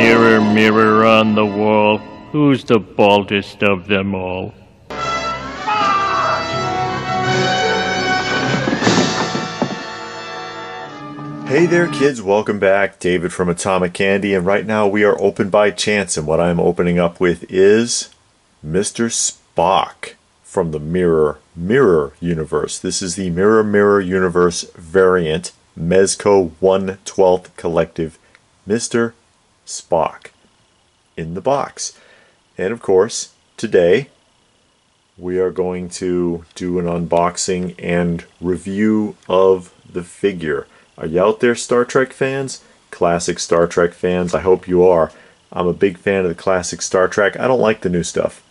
Mirror, mirror on the wall, who's the baldest of them all? Hey there kids, welcome back. David from Atomic Candy, and right now we are open by chance, and what I'm opening up with is Mr. Spock from the Mirror universe. This is the Mirror universe variant, Mezco 1/12 collective, Mr. Spock in the box. And of course, today we are going to do an unboxing and review of the figure. Are you out there, Star Trek fans? Classic Star Trek fans? I hope you are. I'm a big fan of the classic Star Trek. I don't like the new stuff.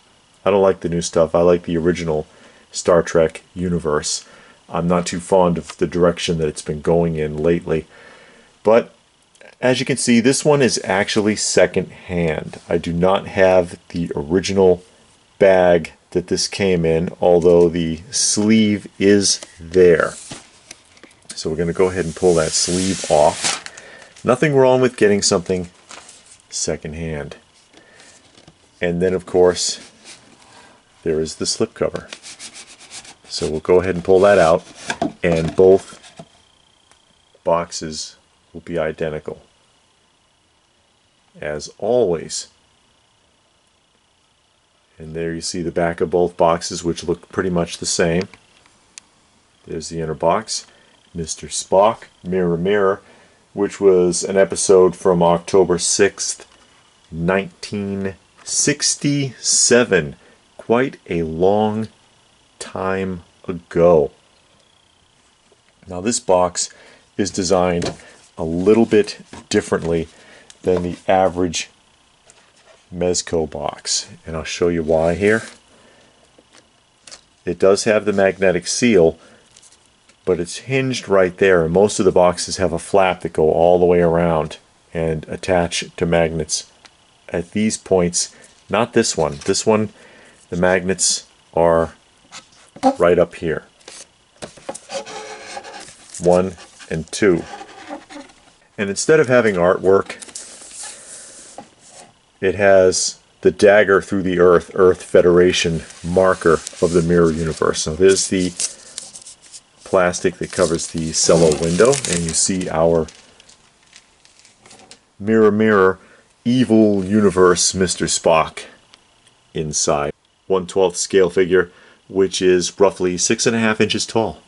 I like the original Star Trek universe. I'm not too fond of the direction that it's been going in lately. But as you can see, this one is actually second-hand. I do not have the original bag that this came in, although the sleeve is there. So we're going to go ahead and pull that sleeve off. Nothing wrong with getting something second-hand. And then, of course, there is the slipcover. So we'll go ahead and pull that out, and both boxes will be identical, as always. And there you see the back of both boxes, which look pretty much the same. There's the inner box. Mr. Spock, Mirror, Mirror, which was an episode from October 6th, 1967. Quite a long time ago. Now this box is designed a little bit differently than the average Mezco box, and I'll show you why here. It does have the magnetic seal, but it's hinged right there, and most of the boxes have a flap that go all the way around and attach to magnets at these points. Not this one. This one, the magnets are right up here. 1 and 2. And instead of having artwork, it has the dagger through the Earth Federation marker of the Mirror universe. So there's the plastic that covers the cello window, and you see our Mirror evil universe Mr. Spock inside. 1/12 scale figure, which is roughly 6.5 inches tall.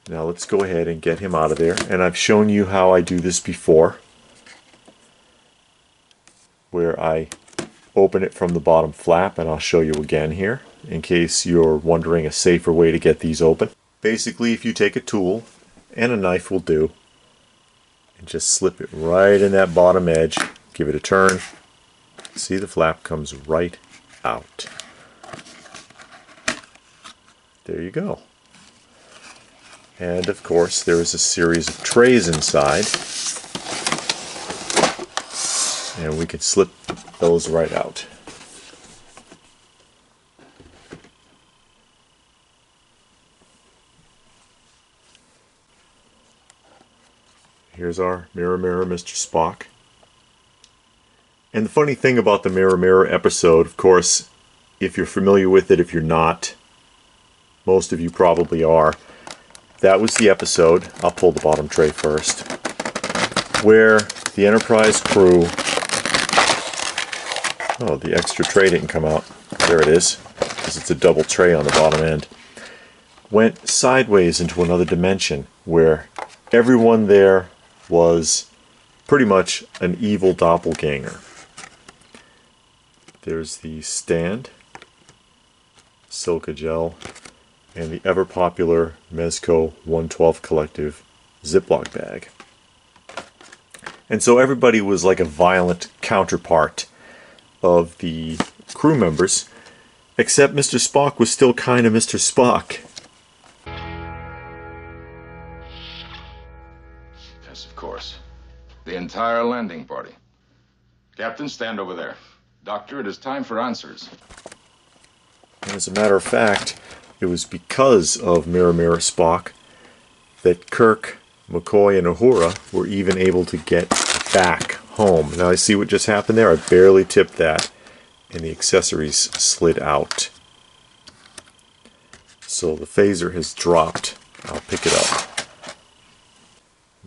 Now let's go ahead and get him out of there, and I've shown you how I do this before, where I open it from the bottom flap, and I'll show you again here in case you're wondering a safer way to get these open. Basically, if you take a tool, and a knife will do, and just slip it right in that bottom edge, give it a turn, see the flap comes right out. There you go. And of course there is a series of trays inside, and we can slip those right out. Here's our Mirror, Mr. Spock. And the funny thing about the Mirror episode, of course, if you're familiar with it, if you're not, most of you probably are, that was the episode, I'll pull the bottom tray first, where the Enterprise crew, oh, the extra tray didn't come out, there it is, because it's a double tray on the bottom end, went sideways into another dimension where everyone there was pretty much an evil doppelganger. There's the stand, silica gel, and the ever popular Mezco 1/12 collective Ziploc bag. And so everybody was like a violent counterpart of the crew members, except Mr. Spock was still kind of Mr. Spock. Yes, of course. The entire landing party. Captain, stand over there. Doctor, it is time for answers. And as a matter of fact, it was because of Mirror Spock that Kirk McCoy and Uhura were even able to get back home. Now I see what just happened there. I barely tipped that, and the accessories slid out. So the phaser has dropped. I'll pick it up.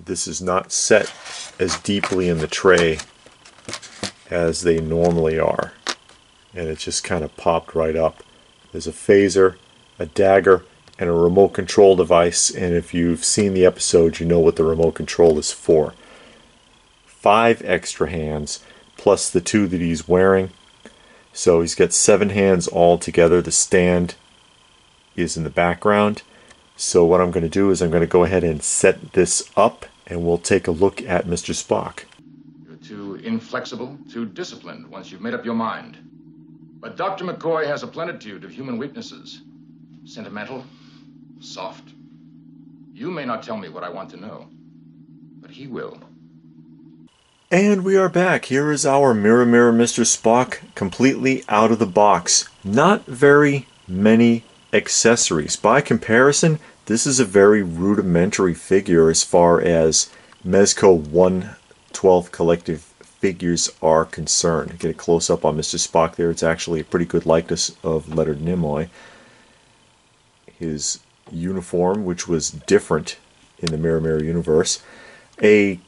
This is not set as deeply in the tray as they normally are, and it just kind of popped right up. There's a phaser, a dagger, and a remote control device, and if you've seen the episode, you know what the remote control is for. 5 extra hands, plus the 2 that he's wearing. So he's got 7 hands all together. The stand is in the background. So what I'm going to do is I'm going to go ahead and set this up, and we'll take a look at Mr. Spock. You're too inflexible, too disciplined once you've made up your mind. But Dr. McCoy has a plenitude of human weaknesses. Sentimental, soft. You may not tell me what I want to know, but he will. And we are back. Here is our Mirror Mirror Mr. Spock, completely out of the box. Not very many accessories. By comparison, this is a very rudimentary figure as far as Mezco One 12 collective figures are concerned. Get a close-up on Mr. Spock there. It's actually a pretty good likeness of Leonard Nimoy. His uniform, which was different in the Mirror Mirror universe. A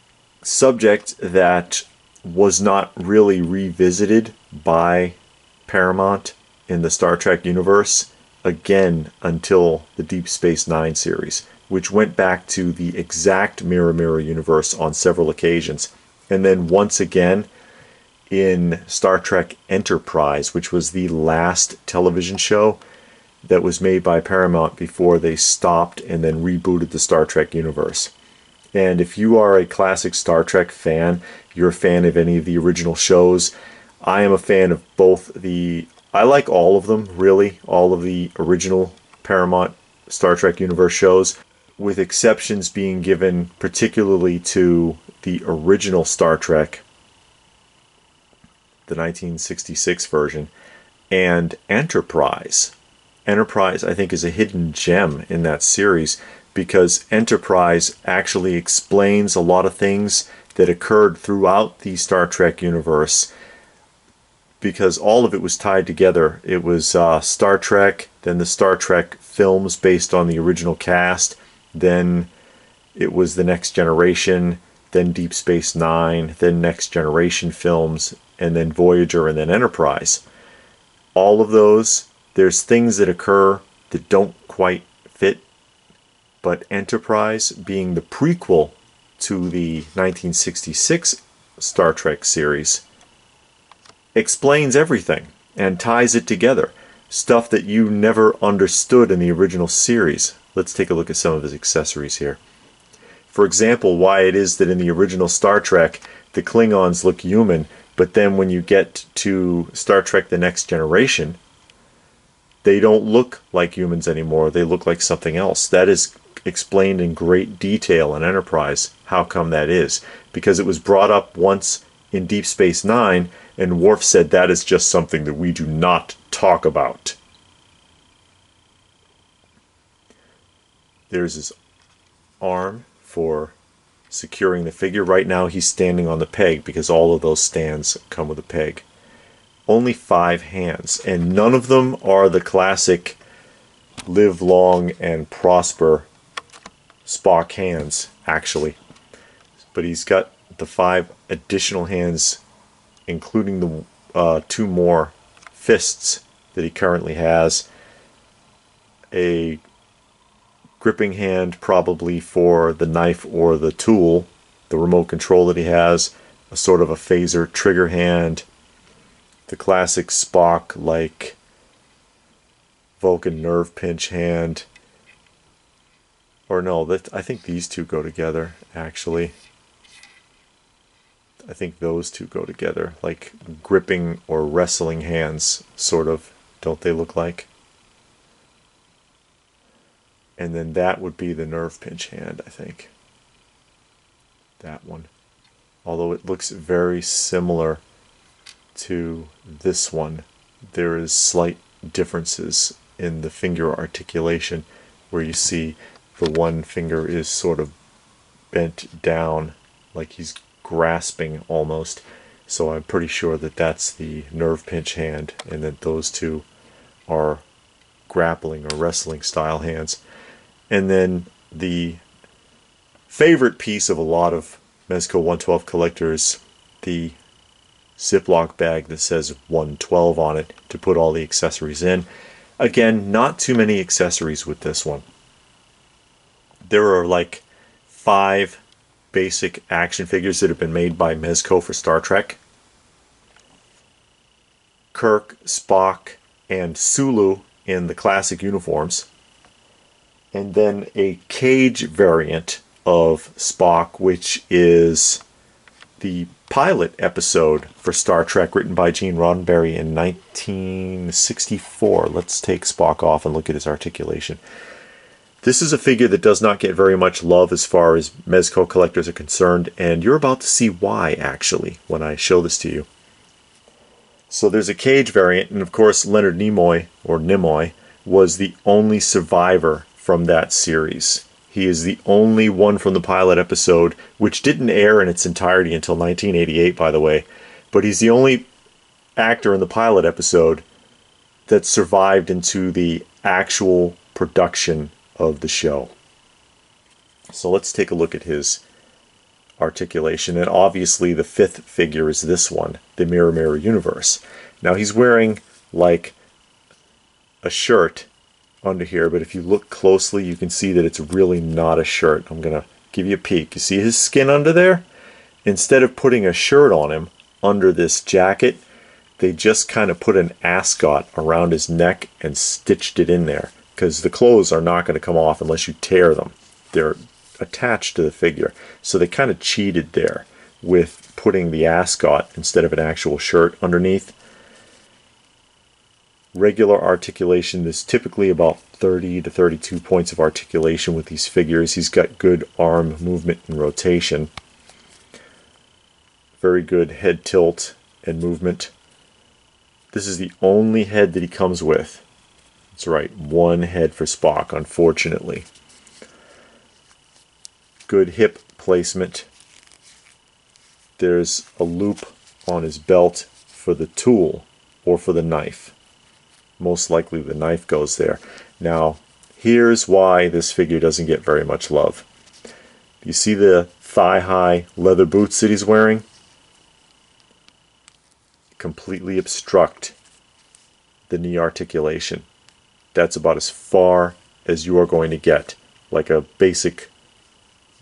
subject that was not really revisited by Paramount in the Star Trek universe again until the Deep Space Nine series, which went back to the exact Mirror Mirror universe on several occasions. And then once again in Star Trek Enterprise, which was the last television show that was made by Paramount before they stopped and then rebooted the Star Trek universe. And if you are a classic Star Trek fan, you're a fan of any of the original shows. I am a fan of both the... I like all of them, really. All of the original Paramount Star Trek universe shows, with exceptions being given particularly to the original Star Trek, the 1966 version, and Enterprise. Enterprise, I think, is a hidden gem in that series, because Enterprise actually explains a lot of things that occurred throughout the Star Trek universe, because all of it was tied together. It was Star Trek, then the Star Trek films based on the original cast, then it was the Next Generation, then Deep Space Nine, then Next Generation films, and then Voyager, and then Enterprise. All of those, there's things that occur that don't quite fit, but Enterprise, being the prequel to the 1966 Star Trek series, explains everything and ties it together. Stuff that you never understood in the original series. Let's take a look at some of his accessories here. For example, why it is that in the original Star Trek, the Klingons look human, but then when you get to Star Trek The Next Generation, they don't look like humans anymore. They look like something else. That is explained in great detail in Enterprise. How come that is? Because it was brought up once in Deep Space Nine, and Worf said that is just something that we do not talk about. There's his arm for securing the figure. Right now he's standing on the peg because all of those stands come with a peg. Only 5 hands, and none of them are the classic live long and prosper Spock hands, actually. But he's got the 5 additional hands, including the 2 more fists that he currently has. A gripping hand probably for the knife or the tool, the remote control that he has, a sort of a phaser trigger hand, the classic Spock like Vulcan nerve pinch hand. Or no, I think these two go together, actually. I think those two go together, like gripping or wrestling hands, sort of, don't they look like? And then that would be the nerve pinch hand, I think. That one. Although it looks very similar to this one, there is slight differences in the finger articulation, where you see the one finger is sort of bent down like he's grasping almost. So I'm pretty sure that that's the nerve pinch hand, and that those two are grappling or wrestling style hands. And then the favorite piece of a lot of Mezco 112 collectors, the Ziploc bag that says 112 on it to put all the accessories in. Again, not too many accessories with this one. There are like 5 basic action figures that have been made by Mezco for Star Trek. Kirk, Spock, and Sulu in the classic uniforms. And then a cage variant of Spock, which is the pilot episode for Star Trek written by Gene Roddenberry in 1964. Let's take Spock off and look at his articulation. This is a figure that does not get very much love as far as Mezco collectors are concerned, and you're about to see why, actually, when I show this to you. So there's a cage variant, and of course Leonard Nimoy, or Nimoy, was the only survivor from that series. He is the only one from the pilot episode, which didn't air in its entirety until 1988, by the way. But he's the only actor in the pilot episode that survived into the actual production of the show. So let's take a look at his articulation. And obviously the 5th figure is this one, the Mirror Mirror Universe. Now he's wearing like a shirt under here, but if you look closely you can see that it's really not a shirt. I'm gonna give you a peek. You see his skin under there? Instead of putting a shirt on him under this jacket, they just kind of put an ascot around his neck and stitched it in there, because the clothes are not going to come off unless you tear them. They're attached to the figure, so they kind of cheated there with putting the ascot instead of an actual shirt underneath. Regular articulation, there's typically about 30 to 32 points of articulation with these figures. He's got good arm movement and rotation. Very good head tilt and movement. This is the only head that he comes with. That's right, one head for Spock, unfortunately. Good hip placement. There's a loop on his belt for the tool or for the knife. Most likely the knife goes there. Now, here's why this figure doesn't get very much love. You see the thigh-high leather boots that he's wearing? Completely obstruct the knee articulation. That's about as far as you are going to get, like a basic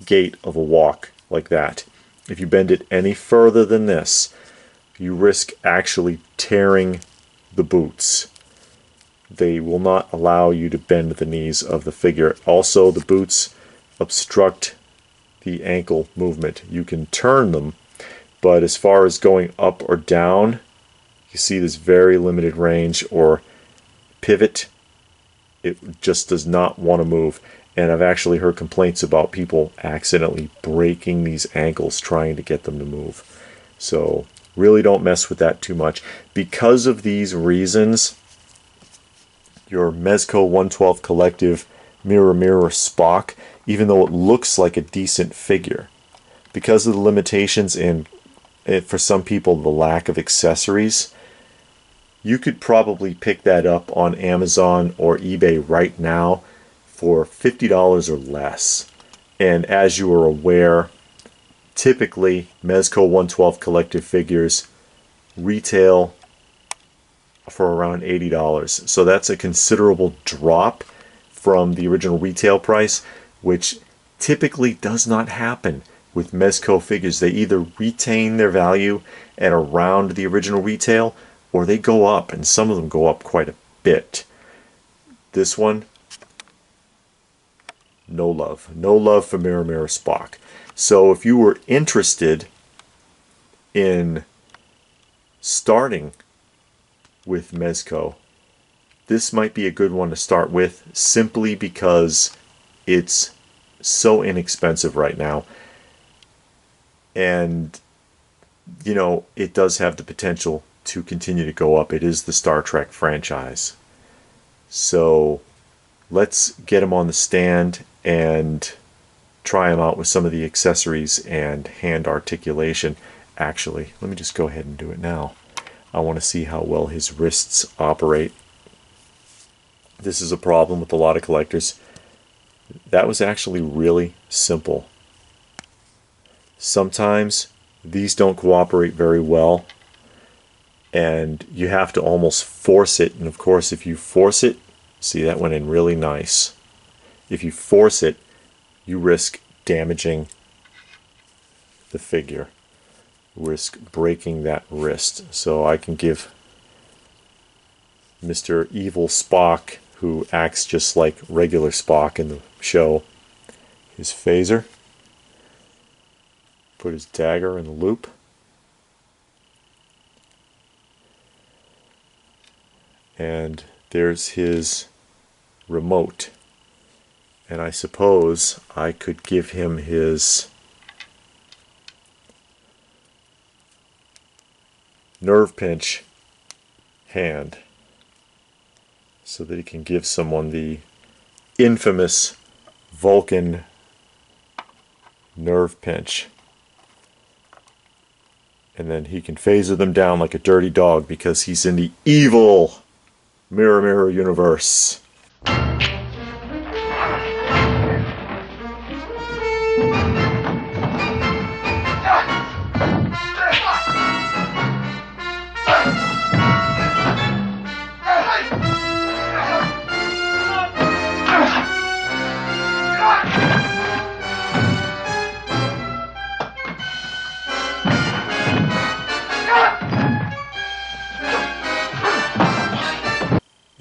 gait of a walk like that. If you bend it any further than this, you risk actually tearing the boots. They will not allow you to bend the knees of the figure. Also, the boots obstruct the ankle movement. You can turn them, but as far as going up or down, you see this very limited range, or pivot. It just does not want to move. And I've actually heard complaints about people accidentally breaking these ankles trying to get them to move. So really don't mess with that too much. Because of these reasons, your Mezco 112 Collective Mirror Mirror Spock, even though it looks like a decent figure, because of the limitations and for some people the lack of accessories, you could probably pick that up on Amazon or eBay right now for $50 or less. And as you are aware, typically Mezco 112 collective figures retail for around $80. So that's a considerable drop from the original retail price, which typically does not happen with Mezco figures. They either retain their value at around the original retail, or they go up, and some of them go up quite a bit. This one, no love. No love for Mirror Mirror Spock. So if you were interested in starting with Mezco, this might be a good one to start with, simply because it's so inexpensive right now. And, you know, it does have the potential to continue to go up. It is the Star Trek franchise. So let's get him on the stand and try him out with some of the accessories and hand articulation. Actually, let me just go ahead and do it now. I want to see how well his wrists operate. This is a problem with a lot of collectors. That was actually really simple. Sometimes these don't cooperate very well, and you have to almost force it. And of course, if you force it, see, that went in really nice. If you force it, you risk damaging the figure, risk breaking that wrist. So I can give Mr. Evil Spock, who acts just like regular Spock in the show, his phaser. Put his dagger in the loop. And there's his remote. And I suppose I could give him his nerve pinch hand so that he can give someone the infamous Vulcan nerve pinch. And then he can phaser them down like a dirty dog because he's in the evil Mirror Mirror universe.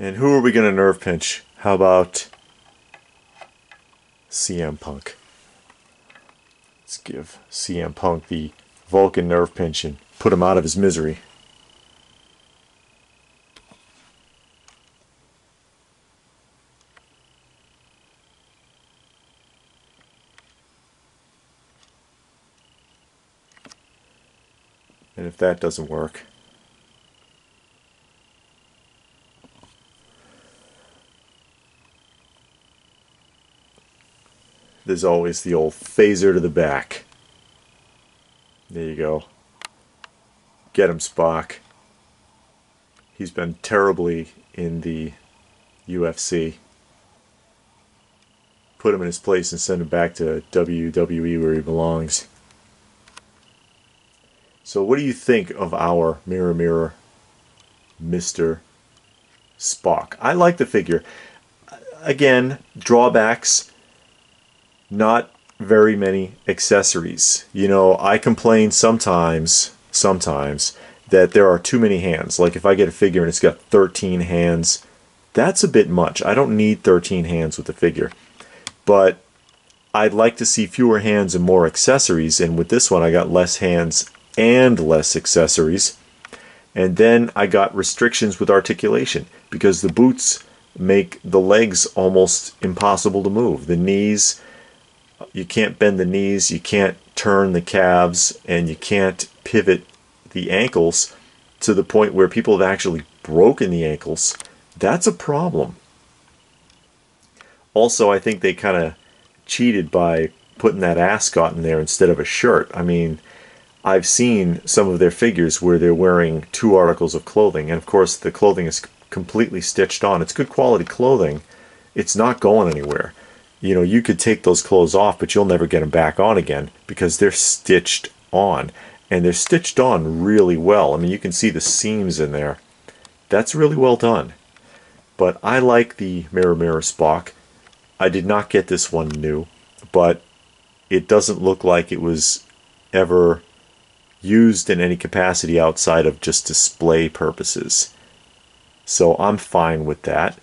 And who are we going to nerve pinch? How about CM Punk? Let's give CM Punk the Vulcan nerve pinch and put him out of his misery. And if that doesn't work, there's always the old phaser to the back. There you go. Get him, Spock. He's been terribly in the UFC. Put him in his place and send him back to WWE where he belongs. So what do you think of our Mirror Mirror Mr. Spock? I like the figure. Again, drawbacks. Not very many accessories. You know, I complain sometimes that there are too many hands. Like if I get a figure and it's got 13 hands, that's a bit much. I don't need 13 hands with the figure. But I'd like to see fewer hands and more accessories, and with this one I got less hands and less accessories. And then I got restrictions with articulation because the boots make the legs almost impossible to move. The knees, you can't bend the knees, you can't turn the calves, and you can't pivot the ankles to the point where people have actually broken the ankles. That's a problem. Also, I think they kind of cheated by putting that ascot in there instead of a shirt. I mean, I've seen some of their figures where they're wearing 2 articles of clothing, and of course the clothing is completely stitched on. It's good quality clothing. It's not going anywhere. You know, you could take those clothes off, but you'll never get them back on again because they're stitched on. And they're stitched on really well. I mean, you can see the seams in there. That's really well done. But I like the Mirror Mirror Spock. I did not get this one new, but it doesn't look like it was ever used in any capacity outside of just display purposes. So I'm fine with that.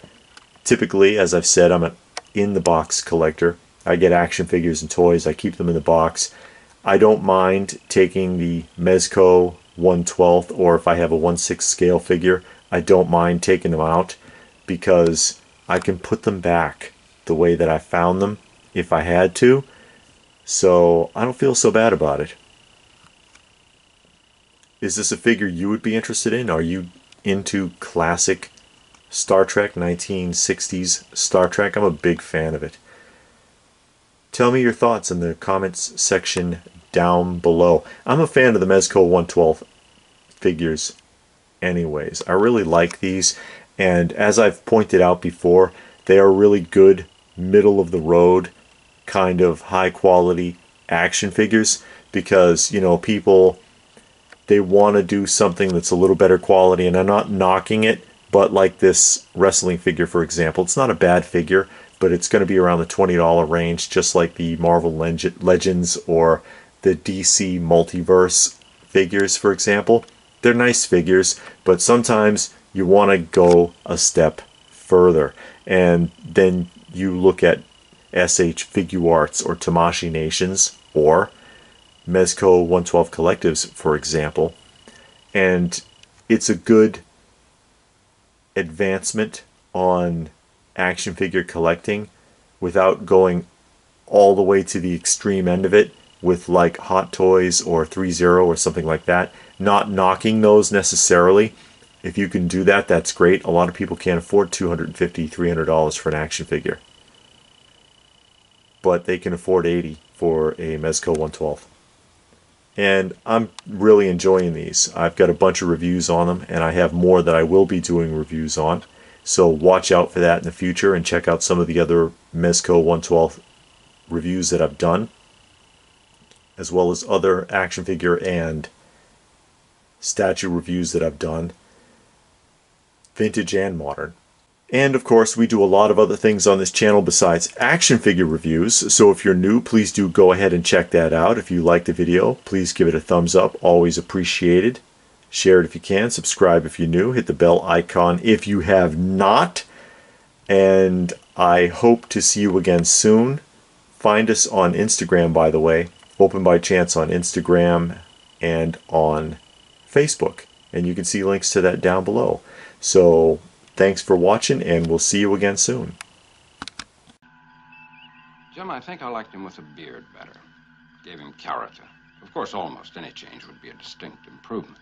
Typically, as I've said, I'm an in-the-box collector. I get action figures and toys. I keep them in the box. I don't mind taking the Mezco 1/12, or if I have a 1/6 scale figure, I don't mind taking them out because I can put them back the way that I found them if I had to. So I don't feel so bad about it. Is this a figure you would be interested in? Are you into classic Star Trek, 1960s Star Trek? I'm a big fan of it. Tell me your thoughts in the comments section down below. I'm a fan of the Mezco 112 figures anyways. I really like these, and as I've pointed out before, they are really good middle of the road kind of high quality action figures, because you know, people, they want to do something that's a little better quality, and I'm not knocking it, but like this wrestling figure, for example, it's not a bad figure, but it's going to be around the $20 range, just like the Marvel Legends or the DC Multiverse figures, for example. They're nice figures, but sometimes you want to go a step further, and then you look at SH Figuarts or Tamashii Nations or Mezco 112 Collectives, for example, and it's a good advancement on action figure collecting without going all the way to the extreme end of it with like Hot Toys or 3-0 or something like that. Not knocking those necessarily. If you can do that, that's great. A lot of people can't afford $250, $300 for an action figure, but they can afford $80 for a Mezco 112. And I'm really enjoying these. I've got a bunch of reviews on them, and I have more that I will be doing reviews on. So watch out for that in the future, and check out some of the other Mezco 112 reviews that I've done, as well as other action figure and statue reviews that I've done, vintage and modern. And of course, we do a lot of other things on this channel besides action figure reviews, so if you're new, please do go ahead and check that out. If you liked the video, please give it a thumbs up, always appreciated. Share it if you can, subscribe if you're new, hit the bell icon if you have not, and I hope to see you again soon. Find us on Instagram, by the way, Open by Chance on Instagram and on Facebook, and you can see links to that down below. So thanks for watching, and we'll see you again soon. Jim, I think I liked him with a beard better. Gave him character. Of course, almost any change would be a distinct improvement.